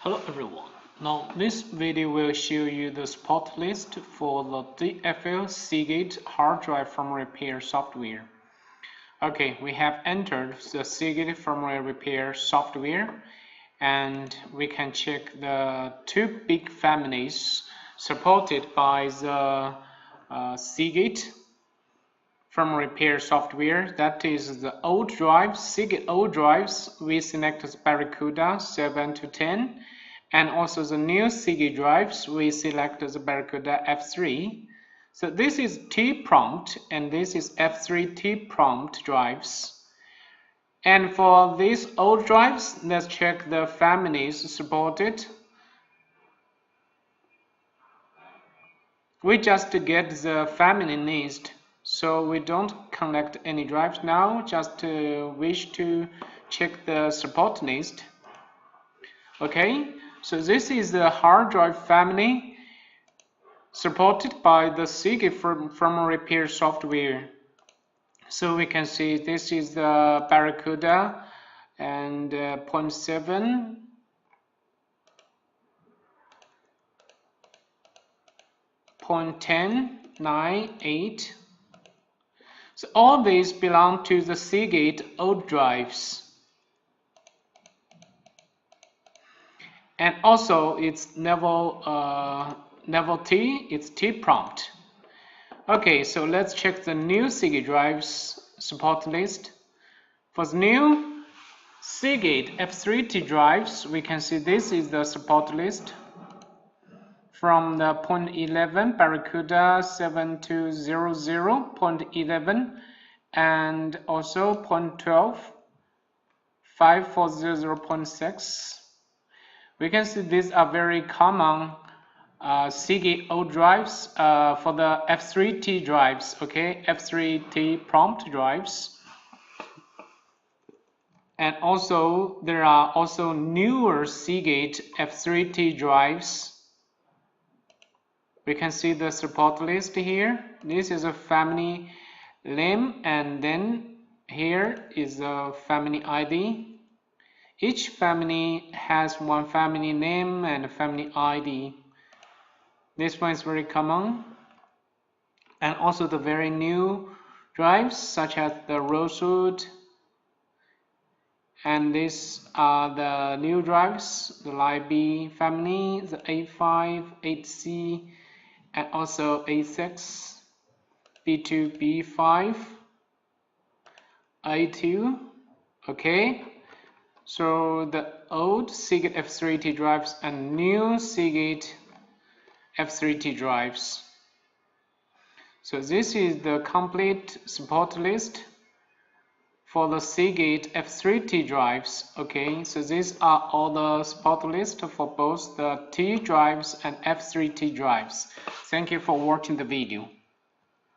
Hello everyone. Now this video will show you the support list for the DFL Seagate hard drive firmware repair software. Okay, we have entered the Seagate firmware repair software and we can check the two big families supported by the Seagate firmware repair software. That is the old drives, Seagate old drives. We select the Barracuda 7 to 10. And also the new Seagate drives, we select the Barracuda F3. So this is T-prompt and this is F3 T-prompt drives. And for these old drives, let's check the families supported. We just get the family list, so we don't connect any drives now, just wish to check the support list. Okay. So this is the hard drive family supported by the Seagate firmware repair software. So we can see this is the Barracuda and 0.7, 0.10, 9, 8. So all these belong to the Seagate old drives. And also it's level T, it's T-prompt. Okay, so let's check the new Seagate drives support list. For the new Seagate F3T drives, we can see this is the support list. From the 0.11 Barracuda 7200 0.11 and also 0.12 5400.6. We can see these are very common Seagate old drives for the F3T drives, okay, F3T prompt drives. And also there are also newer Seagate F3T drives. We can see the support list here. This is a family name and then here is a family ID. Each family has one family name and a family ID. This one is very common. And also the very new drives such as the Rosewood. And these are the new drives, the Live B family, the A5, 8C, and also A6, B2, B5, A2, okay. So the old Seagate F3T drives and new Seagate F3T drives. So this is the complete support list for the Seagate F3T drives. Okay, so these are all the support list for both the T drives and F3T drives. Thank you for watching the video.